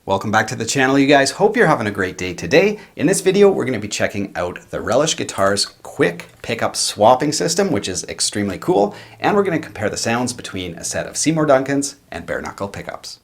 Welcome back to the channel, you guys. Hope you're having a great day today. In this video, we're going to be checking out the Relish Guitar's quick pickup swapping system, which is extremely cool. And we're going to compare the sounds between a set of Seymour Duncans and bare knuckle pickups.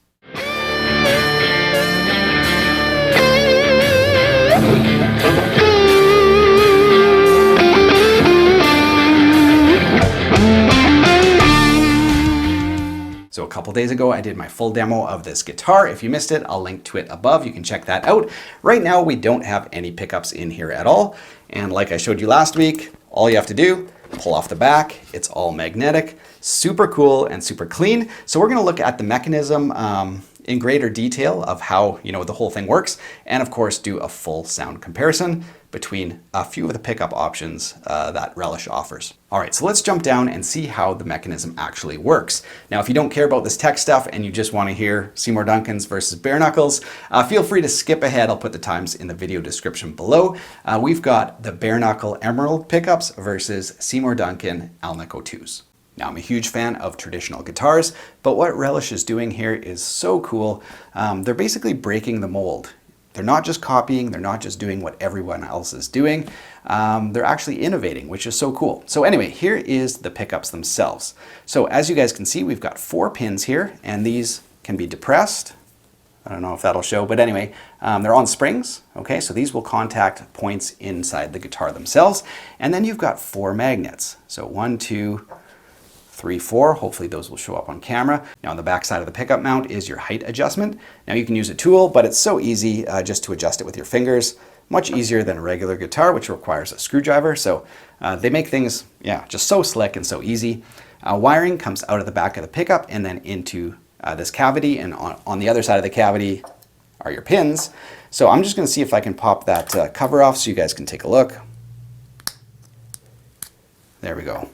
So a couple days ago, I did my full demo of this guitar. If you missed it, I'll link to it above. You can check that out. Right now, we don't have any pickups in here at all. And like I showed you last week, all you have to do, pull off the back. It's all magnetic, super cool and super clean. So we're gonna look at the mechanism in greater detail of how the whole thing works. And of course, do a full sound comparison between a few of the pickup options that Relish offers. All right, so let's jump down and see how the mechanism actually works. Now, if you don't care about this tech stuff and you just want to hear Seymour Duncans versus bare knuckles, feel free to skip ahead. I'll put the times in the video description below. We've got the bare knuckle Emerald pickups versus Seymour Duncan Alnico 2s. Now, I'm a huge fan of traditional guitars, but what Relish is doing here is so cool. They're basically breaking the mold. They're not just copying, they're not just doing what everyone else is doing, they're actually innovating, which is so cool. So anyway, here is the pickups themselves. So as you guys can see, we've got 4 pins here, and these can be depressed. I don't know if that'll show, but anyway, they're on springs, okay? So these will contact points inside the guitar themselves. And then you've got 4 magnets. So 1, 2, 3, 4, hopefully those will show up on camera. Now on the back side of the pickup mount is your height adjustment. Now you can use a tool, but it's so easy just to adjust it with your fingers. Much easier than a regular guitar, which requires a screwdriver. So they make things, just so slick and so easy. Wiring comes out of the back of the pickup and then into this cavity, and on the other side of the cavity are your pins. So I'm just gonna see if I can pop that cover off so you guys can take a look. There we go.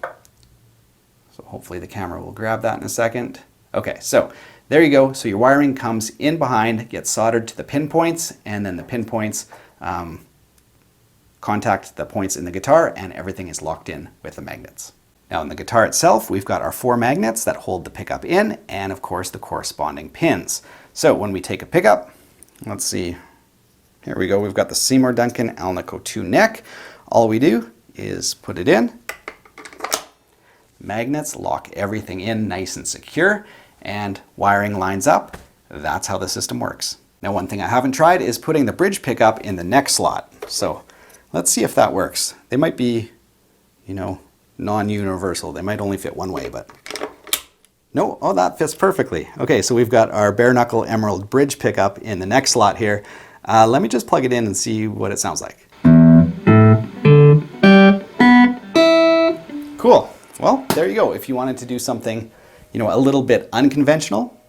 So hopefully the camera will grab that in a second. Okay, so there you go. So your wiring comes in behind, gets soldered to the pinpoints, and then the pinpoints contact the points in the guitar, and everything is locked in with the magnets. Now in the guitar itself, we've got our 4 magnets that hold the pickup in, and of course the corresponding pins. So when we take a pickup, let's see, here we go. We've got the Seymour Duncan Alnico 2 neck. All we do is put it in. Magnets lock everything in nice and secure, and wiring lines up. That's how the system works. Now, one thing I haven't tried is putting the bridge pickup in the neck slot. So let's see if that works. They might be, non-universal. They might only fit one way, but no, oh, that fits perfectly. Okay, so we've got our bare knuckle Emerald bridge pickup in the neck slot here. Let me just plug it in and see what it sounds like. Cool. Well, there you go. If you wanted to do something, a little bit unconventional,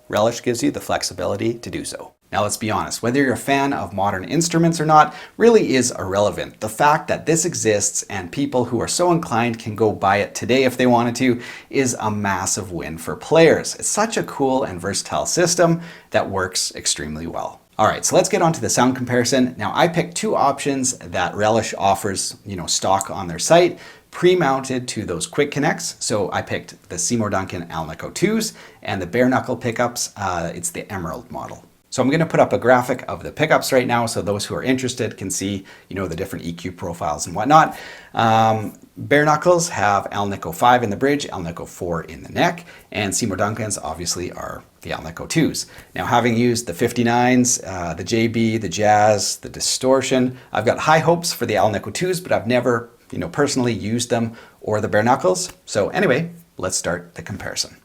Relish gives you the flexibility to do so. Now, let's be honest, whether you're a fan of modern instruments or not really is irrelevant. The fact that this exists and people who are so inclined can go buy it today if they wanted to is a massive win for players. It's such a cool and versatile system that works extremely well. All right, so let's get on to the sound comparison. Now, I picked 2 options that Relish offers, stock on their site, pre-mounted to those quick connects. So I picked the Seymour Duncan Alnico 2s and the bare knuckle pickups, it's the Emerald model. So I'm gonna put up a graphic of the pickups right now so those who are interested can see, the different EQ profiles and whatnot. Bare knuckles have Alnico 5 in the bridge, Alnico 4 in the neck, and Seymour Duncans obviously are the Alnico 2s. Now, having used the 59s, the JB, the Jazz, the Distortion, I've got high hopes for the Alnico 2s, but I've never personally used them or the bare knuckles. So anyway, let's start the comparison.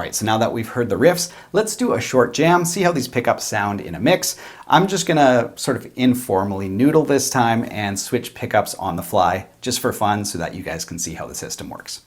So now that we've heard the riffs, let's do a short jam, see how these pickups sound in a mix. I'm just gonna sort of informally noodle this time and switch pickups on the fly just for fun so that you guys can see how the system works.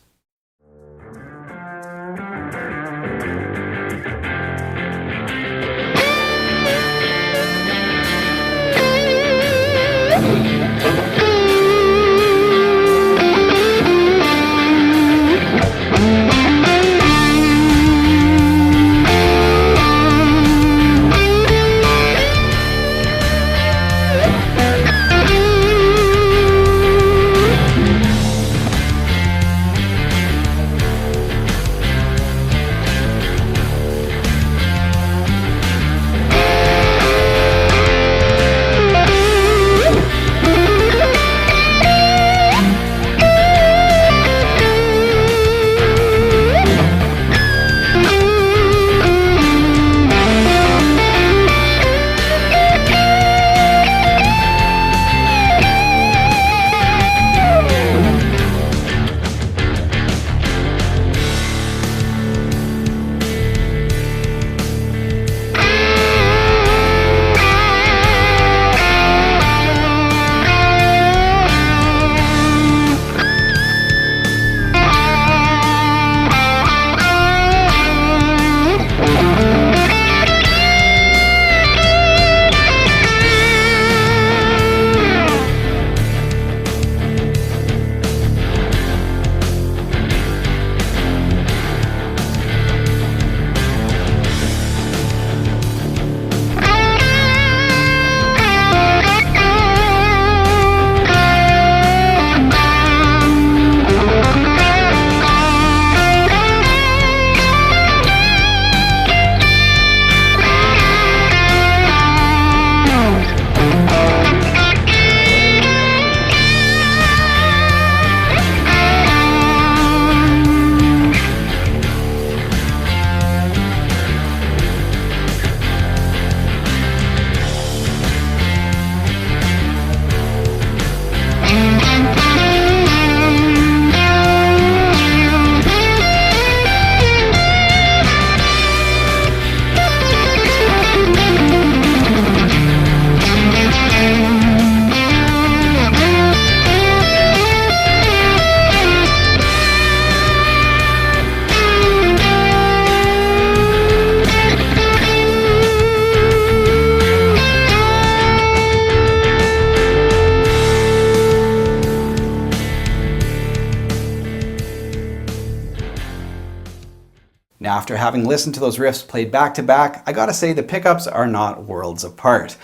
Now, after having listened to those riffs played back to back, I gotta say the pickups are not worlds apart.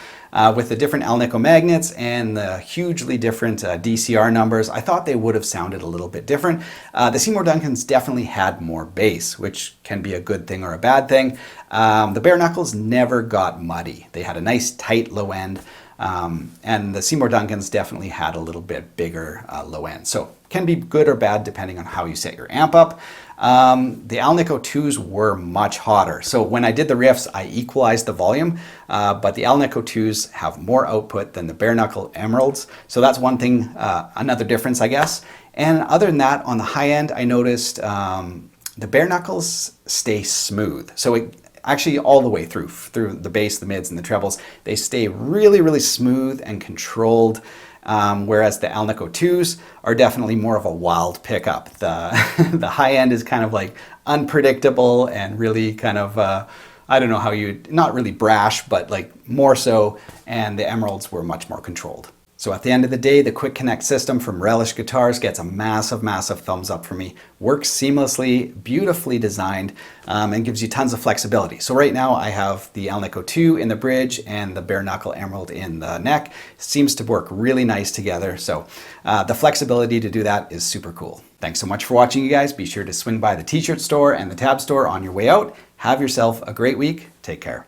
With the different Alnico magnets and the hugely different DCR numbers, I thought they would have sounded a little bit different. The Seymour Duncans definitely had more bass, which can be a good thing or a bad thing. The bare knuckles never got muddy. They had a nice tight low end, and the Seymour Duncans definitely had a little bit bigger low end. So can be good or bad depending on how you set your amp up. The Alnico 2s were much hotter. So when I did the riffs, I equalized the volume, but the Alnico 2s have more output than the bare knuckle emeralds. So that's one thing, another difference, I guess. And other than that, on the high end, I noticed the bare knuckles stay smooth. So actually all the way through the bass, the mids, and the trebles, they stay really, really smooth and controlled. Whereas the Alnico 2s are definitely more of a wild pickup. The high end is kind of like unpredictable and really kind of, I don't know how you, not really brash, but like more so, and the emeralds were much more controlled. So at the end of the day, the quick connect system from Relish guitars gets a massive, massive thumbs up for me. Works seamlessly, beautifully designed, and gives you tons of flexibility. So right now I have the Alnico 2 in the bridge and the bare knuckle emerald in the neck. Seems to work really nice together. So the flexibility to do that is super cool. Thanks so much for watching, you guys. Be sure to swing by the t-shirt store and the tab store on your way out. Have yourself a great week. Take care.